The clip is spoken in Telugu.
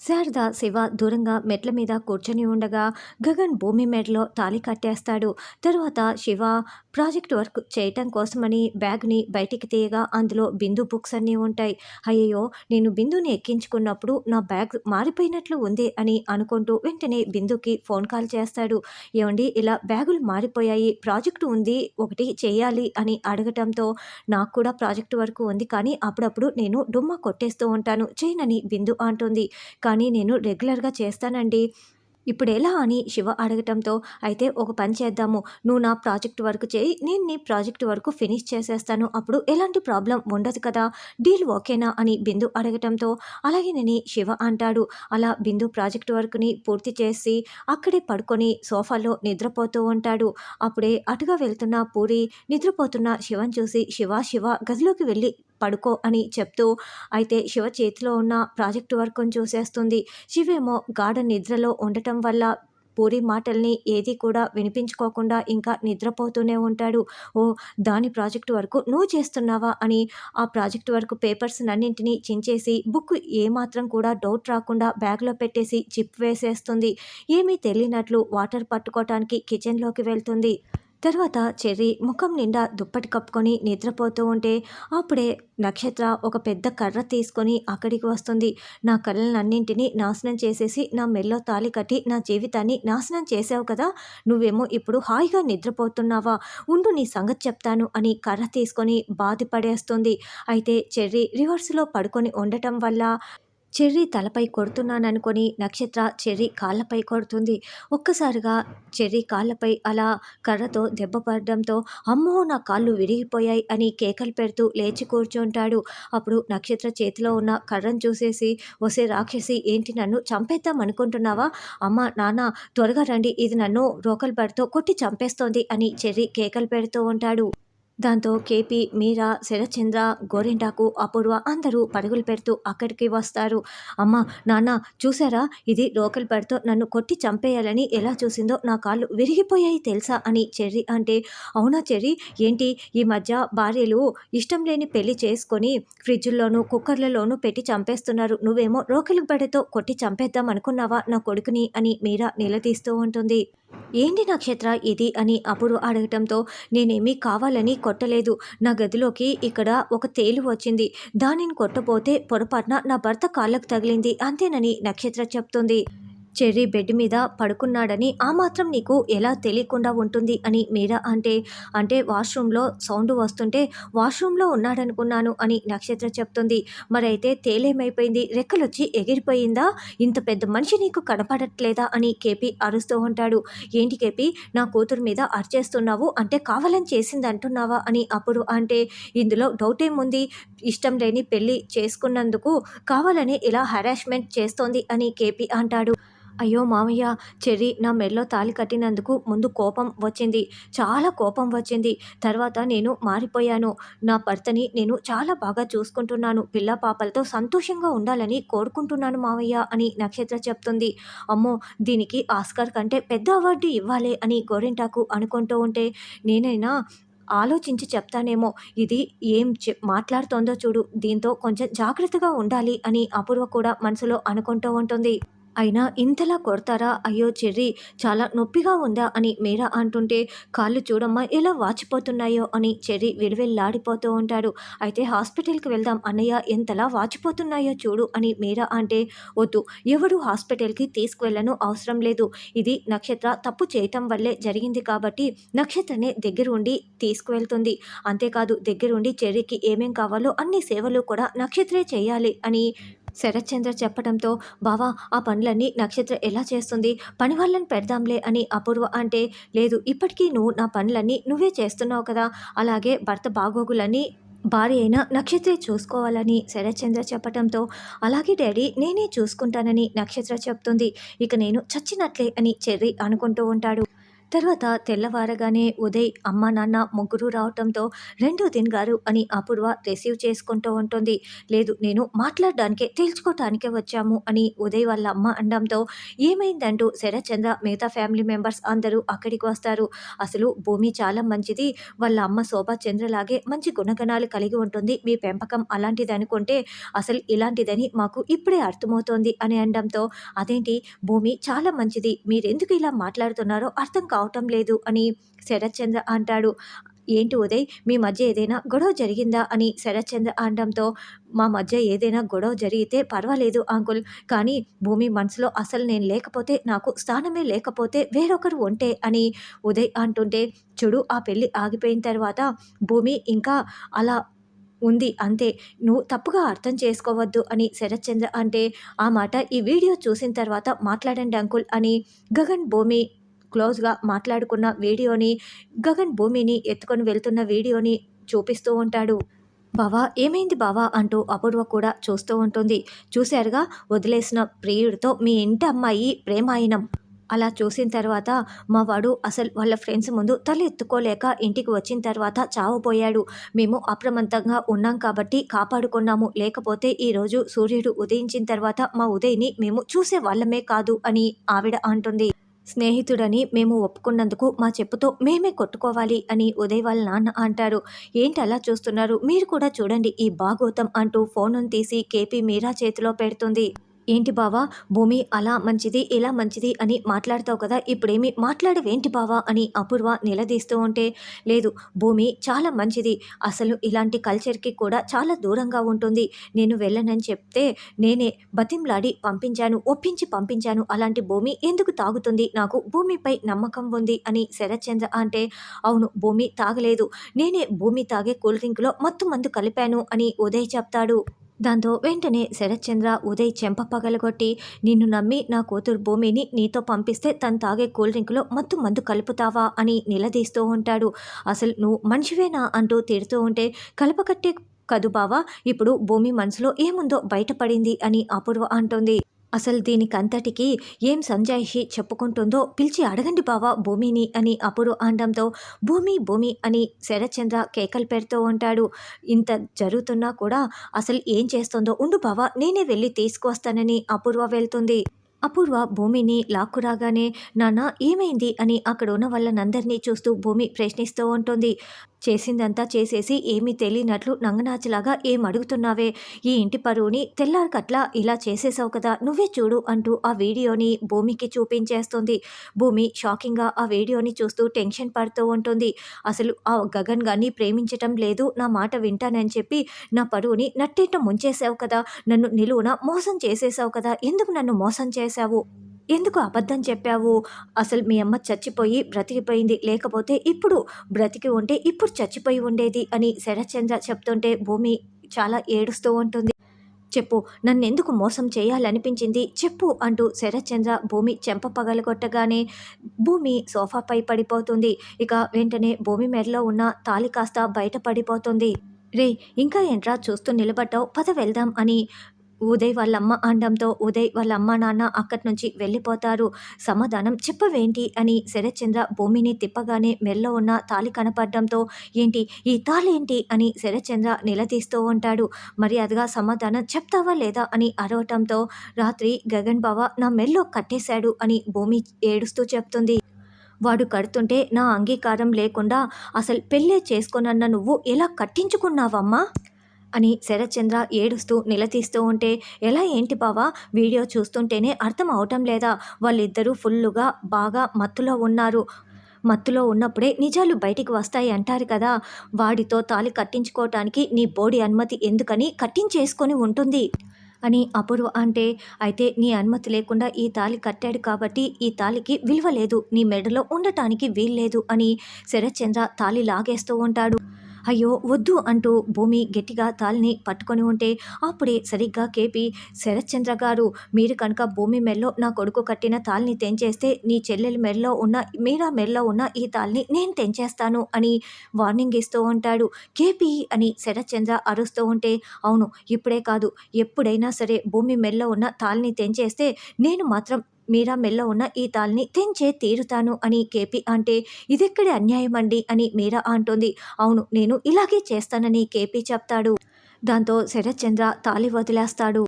శారద శివ దూరంగా మెట్ల మీద కూర్చొని ఉండగా గగన్ భూమి మెడలో తాళి కట్టేస్తాడు. తరువాత శివ ప్రాజెక్ట్ వర్క్ చేయటం కోసమని బ్యాగ్ని బయటికి తీయగా అందులో బిందు బుక్స్ అన్నీ ఉంటాయి. అయ్యయ్యో, నేను బిందుని ఎక్కించుకున్నప్పుడు నా బ్యాగ్ మారిపోయినట్లు ఉంది అని అనుకుంటూ వెంటనే బిందుకి ఫోన్ కాల్ చేస్తాడు. ఏమండి, ఇలా బ్యాగులు మారిపోయాయి, ప్రాజెక్టు ఉంది, ఒకటి చేయాలి అని అడగటంతో నాకు కూడా ప్రాజెక్ట్ వర్క్ ఉంది, కానీ అప్పుడప్పుడు నేను డుమ్మా కొట్టేస్తూ ఉంటాను, చేయనని బిందు అంటుంది. కానీ నేను రెగ్యులర్గా చేస్తానండి, ఇప్పుడెలా అని శివ అడగటంతో, అయితే ఒక పని చేద్దాము, నువ్వు నా ప్రాజెక్ట్ వర్క్ చేయి, నేను నీ ప్రాజెక్ట్ వర్క్ ఫినిష్ చేసేస్తాను, అప్పుడు ఎలాంటి ప్రాబ్లం ఉండదు కదా, డీల్ ఓకేనా అని బిందు అడగటంతో అలాగేనని శివ అంటాడు. అలా బిందు ప్రాజెక్ట్ వర్క్ని పూర్తి చేసి అక్కడే పడుకొని సోఫాలో నిద్రపోతూ ఉంటాడు. అప్పుడే అటుగా వెళ్తున్న పూరి నిద్రపోతున్న శివని చూసి, శివ శివ గదిలోకి వెళ్ళి పడుకో అని చెప్తూ అయితే శివ చేతిలో ఉన్న ప్రాజెక్ట్ వర్క్ని చూసేస్తుంది. శివేమో గాఢ నిద్రలో ఉండటం వల్ల పూరి మాటల్ని ఏది కూడా వినిపించుకోకుండా ఇంకా నిద్రపోతూనే ఉంటాడు. ఓ, దాని ప్రాజెక్ట్ వర్క్ నువ్వు చేస్తున్నావా అని ఆ ప్రాజెక్ట్ వర్క్ పేపర్స్ అన్నింటినీ చించేసి బుక్ ఏమాత్రం కూడా డౌట్ రాకుండా బ్యాగ్లో పెట్టేసి చిప్ వేసేస్తుంది. ఏమీ తెలియనట్లు వాటర్ పట్టుకోవటానికి కిచెన్లోకి వెళ్తుంది. తర్వాత చెర్రీ ముఖం నిండా దుప్పటి కప్పుకొని నిద్రపోతూ ఉంటే అప్పుడే నక్షత్ర ఒక పెద్ద కర్ర తీసుకొని అక్కడికి వస్తుంది. నా కళ్ళనన్నింటినీ నాశనం చేసేసి నా మెల్లో తాళి కట్టి నా జీవితాన్ని నాశనం చేసావు కదా, నువ్వేమో ఇప్పుడు హాయిగా నిద్రపోతున్నావా, ఉండు నీ సంగతి చెప్తాను అని కర్ర తీసుకొని బాధపడేస్తుంది. అయితే చెర్రీ రివర్స్లో పడుకొని ఉండటం వల్ల చెర్రీ తలపై కొడుతున్నాననుకొని నక్షత్ర చెర్రీ కాళ్ళపై కొడుతుంది. ఒక్కసారిగా చెర్రీ కాళ్ళపై అలా కర్రతో దెబ్బ పడడంతో అమ్మో, నా కాళ్ళు విరిగిపోయాయి అని కేకలు పెడుతూ లేచి కూర్చుంటాడు. అప్పుడు నక్షత్ర చేతిలో ఉన్న కర్రను చూసేసి, ఒసే రాక్షసి, ఏంటి నన్ను చంపేద్దాం అనుకుంటున్నావా, అమ్మ నాన్న త్వరగా రండి, ఇది నన్ను రోకల్ బడితో కొట్టి చంపేస్తోంది అని చెర్రీ కేకలు పెడుతూ ఉంటాడు. దాంతో కేపీ, మీరా, శరత్చంద్ర, గోరింటాకు, అపూర్వ అందరూ పరుగులు పెడుతూ అక్కడికి వస్తారు. అమ్మ నాన్న చూసారా, ఇది రోకల్ పడితో నన్ను కొట్టి చంపేయాలని ఎలా చూసిందో, నా కాళ్ళు విరిగిపోయాయి తెలుసా అని చెర్రీ అంటే, అవునా చెర్రీ, ఏంటి ఈ మధ్య భార్యలు ఇష్టం లేని పెళ్లి చేసుకొని ఫ్రిడ్జ్ల్లోనూ కుక్కర్లలోనూ పెట్టి చంపేస్తున్నారు, నువ్వేమో రోకలి బడితో కొట్టి చంపేద్దాం అనుకున్నావా నా కొడుకుని అని మీరా నిలదీస్తూ ఉంటుంది. ఏంటి నక్షత్ర ఇది అని అప్పుడు అడగటంతో, నేనేమీ కావాలని కొట్టలేదు, నా గదిలోకి ఇక్కడ ఒక తేలు వచ్చింది, దానిని కొట్టబోతే పొరపాటున నా భర్త కాళ్ళకు తగిలింది అంతేనని నక్షత్ర చెప్తుంది. చెర్రీ బెడ్ మీద పడుకున్నాడని ఆ మాత్రం నీకు ఎలా తెలియకుండా ఉంటుంది అని మీరా అంటే వాష్రూమ్లో సౌండ్ వస్తుంటే వాష్రూమ్లో ఉన్నాడనుకున్నాను అని నక్షత్ర చెప్తుంది. మరైతే తేలేమైపోయింది, రెక్కలొచ్చి ఎగిరిపోయిందా, ఇంత పెద్ద మనిషి నీకు కనపడట్లేదా అని కేపీ అరుస్తూ ఉంటాడు. ఏంటి కేపీ, నా కూతురు మీద అరిచేస్తున్నావు, అంటే కావాలని చేసింది అంటున్నావా అని అప్పుడు ఇందులో డౌట్ ఏముంది, ఇష్టం లేని పెళ్ళి చేసుకున్నందుకు కావాలని ఇలా హెరాస్మెంట్ చేస్తోంది అని కేపీ అంటాడు. అయ్యో మామయ్య, చెర్రీ నా మెడలో తాళి కట్టినందుకు ముందు కోపం వచ్చింది, చాలా కోపం వచ్చింది, తర్వాత నేను మారిపోయాను, నా భర్తని నేను చాలా బాగా చూసుకుంటున్నాను, పిల్ల పాపలతో సంతోషంగా ఉండాలని కోరుకుంటున్నాను మామయ్య అని నక్షత్ర చెప్తుంది. అమ్మో, దీనికి ఆస్కార్ కంటే పెద్ద అవార్డు ఇవ్వాలి అని గోరింటాకు అనుకుంటూ ఉంటే, నేనైనా ఆలోచించి చెప్తానేమో, ఇది ఏం మాట్లాడుతోందో చూడు, దీంతో కొంచెం జాగ్రత్తగా ఉండాలి అని అపూర్వ కూడా మనసులో అనుకుంటూ ఉంటుంది. అయినా ఇంతలా కొడతారా, అయ్యో చెర్రీ చాలా నొప్పిగా ఉందా అని మీరా అంటుంటే, కాళ్ళు చూడమ్మా ఎలా వాచిపోతున్నాయో అని చెర్రీ విలువెల్లాడిపోతూ ఉంటాడు. అయితే హాస్పిటల్కి వెళ్దాం అన్నయ్య, ఎంతలా వాచిపోతున్నాయో చూడు అని మీరా అంటే, వద్దు, ఎవడు హాస్పిటల్కి తీసుకువెళ్ళను అవసరం లేదు, ఇది నక్షత్ర తప్పు చేయటం వల్లే జరిగింది కాబట్టి నక్షత్రనే దగ్గరుండి తీసుకువెళ్తుంది, అంతేకాదు దగ్గరుండి చెర్రీకి ఏమేం కావాలో అన్ని సేవలు కూడా నక్షత్రే చేయాలి అని శరత్చంద్ర చెప్పడంతో, బావా ఆ పనులన్నీ నక్షత్ర ఎలా చేస్తుంది, పని వాళ్ళని పెడదాంలే అని అపూర్వ అంటే, లేదు, ఇప్పటికీ నువ్వు నా పనులన్నీ నువ్వే చేస్తున్నావు కదా, అలాగే భర్త బాగోగులని భార్య అయినా నక్షత్రే చూసుకోవాలని శరత్చంద్ర చెప్పడంతో, అలాగే డాడీ నేనే చూసుకుంటానని నక్షత్ర చెప్తుంది. ఇక నేను చచ్చినట్లే అని చెర్రీ అనుకుంటూ ఉంటాడు. తర్వాత తెల్లవారగానే ఉదయ్, అమ్మ, నాన్న ముగ్గురు రావటంతో "రెండో దిన్ గారు" అని అపూర్వ రిసీవ్ చేసుకుంటూ ఉంటుంది. "లేదు, నేను మాట్లాడడానికే, తేల్చుకోవటానికే వచ్చాము" అని ఉదయ్ వాళ్ళ అమ్మ అనడంతో ఏమైందంటూ శరత్చంద్ర, మిగతా ఫ్యామిలీ మెంబర్స్ అందరూ అక్కడికి వస్తారు. అసలు భూమి చాలా మంచిది. వాళ్ళ అమ్మ శోభాచంద్రలాగే మంచి గుణగణాలు కలిగి ఉంటుంది. మీ పెంపకం అలాంటిదనుకుంటే అసలు ఇలాంటిదని మాకు ఇప్పుడే అర్థమవుతోంది అని అనడంతో, "అదేంటి, భూమి చాలా మంచిది. మీరెందుకు ఇలా మాట్లాడుతున్నారో అర్థం కావటం లేదు" అని శరత్చంద్ర అంటాడు. "ఏంటి ఉదయ్, మీ మధ్య ఏదైనా గొడవ జరిగిందా?" అని శరత్చంద్ర అనడంతో, "మా మధ్య ఏదైనా గొడవ జరిగితే పర్వాలేదు అంకుల్. కానీ భూమి మనసులో అసలు నేను లేకపోతే, నాకు స్థానమే లేకపోతే వేరొకరు ఉంటే" అని ఉదయ్ అంటుంటే, "చూడు, ఆ పెళ్లి ఆగిపోయిన తర్వాత భూమి ఇంకా అలా ఉంది అంతే. నువ్వు తప్పుగా అర్థం చేసుకోవద్దు" అని శరత్చంద్ర అంటే, "ఆ మాట ఈ వీడియో చూసిన తర్వాత మాట్లాడండి అంకుల్" అని గగన్, భూమి క్లోజ్‌గా మాట్లాడుకున్న వీడియోని, గగన్ భూమిని ఎత్తుకొని వెళ్తున్న వీడియోని చూపిస్తూ ఉంటాడు. "బావా, ఏమైంది బావా" అంటూ అపూర్వ కూడా చూస్తూ ఉంటుంది. "చూశారుగా, వదిలేసిన ప్రియుడితో మీ ఇంటి అమ్మాయి ప్రేమాయణం. అలా చూసిన తర్వాత మా వాడు అసలు వాళ్ళ ఫ్రెండ్స్ ముందు తల ఎత్తుకోలేక ఇంటికి వచ్చిన తర్వాత చావబోయాడు. మేము అప్రమత్తంగా ఉన్నాం కాబట్టి కాపాడుకున్నాము. లేకపోతే ఈరోజు సూర్యుడు ఉదయించిన తర్వాత మా ఉదయ్‌ని మేము చూసేవాళ్ళమే కాదు" అని ఆవిడ అంటుంది. "స్నేహితుడని మేము ఒప్పుకున్నందుకు మా చెప్పుతో మేమే కొట్టుకోవాలి" అని ఉదయ్ వాళ్ళ నాన్న అంటారు. "ఏంటి అలా చూస్తున్నారు? మీరు కూడా చూడండి ఈ భాగోతం" అంటూ ఫోనును తీసి కేపీ మీరా చేతిలో పెడుతుంది. "ఏంటి బావా, భూమి అలా మంచిది, ఇలా మంచిది అని మాట్లాడతావు కదా, ఇప్పుడేమి మాట్లాడవేంటి బావా" అని అపూర్వ నిలదీస్తూ ఉంటే, "లేదు, భూమి చాలా మంచిది. అసలు ఇలాంటి కల్చర్‌కి కూడా చాలా దూరంగా ఉంటుంది. నేను వెళ్ళనని చెప్తే నేనే బతిమలాడి పంపించాను, ఒప్పించి పంపించాను. అలాంటి భూమి ఎందుకు తాగుతుంది? నాకు భూమిపై నమ్మకం ఉంది" అని శరత్చంద్ర అంటే, "అవును, భూమి తాగలేదు. నేనే భూమి తాగే కూల్ డ్రింక్‌లో మత్తు మందు కలిపాను" అని ఉదయ్ చెప్తాడు. దాంతో వెంటనే శరత్చంద్ర ఉదయ్ చెంప పగలగొట్టి, "నిన్ను నమ్మి నా కూతురు భూమిని నీతో పంపిస్తే తను తాగే కూల్ డ్రింక్‌లో మత్తు మందు కలుపుతావా" అని నిలదీస్తూ ఉంటాడు. "అసలు నువ్వు మనిషివేనా?" అంటూ తిడుతూ ఉంటే, "కలపకట్టే కదు బావా, ఇప్పుడు భూమి మనసులో ఏముందో బయటపడింది" అని అపూర్వ అంటుంది. "అసలు దీనికంతటికి ఏం సంజాయిషి చెప్పుకుంటుందో పిలిచి అడగండి బావా భూమిని" అని అపూర్వ అనడంతో, "భూమి, భూమి" అని శరత్చంద్ర కేకలు పెడుతూ ఉంటాడు. ఇంత జరుగుతున్నా కూడా అసలు ఏం చేస్తుందో, "ఉండు బావా, నేనే వెళ్ళి తీసుకువస్తానని" అపూర్వ వెళ్తుంది. అపూర్వ భూమిని లాక్కురాగానే, "నాన్న, ఏమైంది" అని అక్కడ ఉన్న వాళ్ళనందరినీ చూస్తూ భూమి ప్రశ్నిస్తూ ఉంటుంది. "చేసిందంతా చేసేసి ఏమీ తెలియనట్లు నంగనాచిలాగా ఏం అడుగుతున్నావే? ఈ ఇంటి పరువుని తెల్లారకట్లా ఇలా చేసేసావు కదా, నువ్వే చూడు" అంటూ ఆ వీడియోని భూమికి చూపించేస్తుంది. భూమి షాకింగ్‌గా ఆ వీడియోని చూస్తూ టెన్షన్ పడుతూ ఉంటుంది. "అసలు ఆ గగన్ గారిని ప్రేమించటం లేదు, నా మాట వింటానని చెప్పి నా పరువుని నట్టేట ముంచేసావు కదా, నన్ను నిలువున మోసం చేసేసావు కదా, ఎందుకు నన్ను మోసం చేశావు? ఎందుకు అబద్ధం చెప్పావు? అసలు మీ అమ్మ చచ్చిపోయి బ్రతికిపోయింది. లేకపోతే ఇప్పుడు బ్రతికి ఉంటే ఇప్పుడు చచ్చిపోయి ఉండేది" అని శరత్చంద్ర చెప్తుంటే భూమి చాలా ఏడుస్తూ ఉంటుంది. "చెప్పు, నన్నెందుకు మోసం చేయాలనిపించింది చెప్పు" అంటూ శరత్చంద్ర భూమి చెంప పగలగొట్టగానే భూమి సోఫాపై పడిపోతుంది. ఇక వెంటనే భూమి మెడలో ఉన్న తాళి కాస్త బయట పడిపోతుంది. "రేయ్, ఇంకా ఏంట్రా చూస్తూ నిలబడ్డావు, పద వెళ్దాం" అని ఉదయ్ వాళ్ళమ్మ అనడంతో ఉదయ్ వాళ్ళ అమ్మ, నాన్న అక్కడి నుంచి వెళ్ళిపోతారు. "సమాధానం చెప్పవేంటి" అని శరత్చంద్ర భూమిని తిప్పగానే మెడలో ఉన్న తాళి కనపడడంతో, "ఏంటి, ఈ తాళేంటి" అని శరత్చంద్ర నిలదీస్తూ ఉంటాడు. "మర్యాదగా సమాధానం చెప్తావా లేదా" అని అరవటంతో, "రాత్రి గగన్ బావ నా మెడలో కట్టేశాడు" అని భూమి ఏడుస్తూ చెప్తుంది. "వాడు కడుతుంటే నా అంగీకారం లేకుండా అసలు పెళ్ళే చేసుకోనన్న నువ్వు ఎలా కట్టించుకున్నావమ్మా" అని శరత్చంద్ర ఏడుస్తూ నిలదీస్తూ ఉంటే, "ఎలా ఏంటి బావా, వీడియో చూస్తుంటేనే అర్థం అవటం లేదా? వాళ్ళిద్దరూ ఫుల్లుగా బాగా మత్తులో ఉన్నారు. మత్తులో ఉన్నప్పుడే నిజాలు బయటికి వస్తాయి అంటారు కదా. వాడితో తాళి కట్టించుకోవటానికి నీ బోడి అనుమతి ఎందుకని కట్టించేసుకొని ఉంటుంది" అని అపూర్వ అంటే, "అయితే నీ అనుమతి లేకుండా ఈ తాళి కట్టాడు కాబట్టి ఈ తాళికి విలువ లేదు, నీ మెడలో ఉండటానికి వీల్లేదు" అని శరత్చంద్ర తాళి లాగేస్తూ ఉంటాడు. "అయ్యో వద్దు" అంటూ భూమి గట్టిగా తాళిని పట్టుకొని ఉంటే, అప్పుడే సరిగ్గా కేపీ, "శరత్చంద్ర గారు, మీరు కనుక భూమి మెడలో నా కొడుకు కట్టిన తాళిని తెంచేస్తే నీ చెల్లెలి మెడలో ఉన్న, మీరా మెడలో ఉన్న ఈ తాళిని నేను తెంచేస్తాను" అని వార్నింగ్ ఇస్తూ ఉంటాడు. "కేపీ" అని శరత్చంద్ర అరుస్తూ ఉంటే, "అవును, ఇప్పుడే కాదు, ఎప్పుడైనా సరే భూమి మెడలో ఉన్న తాళిని తెంచేస్తే నేను మాత్రం మీరా మెల్లో ఉన్న ఈ తాళిని తెంచే తీరుతాను అని కేపీ అంటే ఇదెక్కడి అన్యాయం అండి అని మీరా అంటుంది. అవును, నేను ఇలాగే చేస్తానని కేపీ చెప్తాడు. దాంతో శరత్ చంద్ర తాళి వదిలేస్తాడు.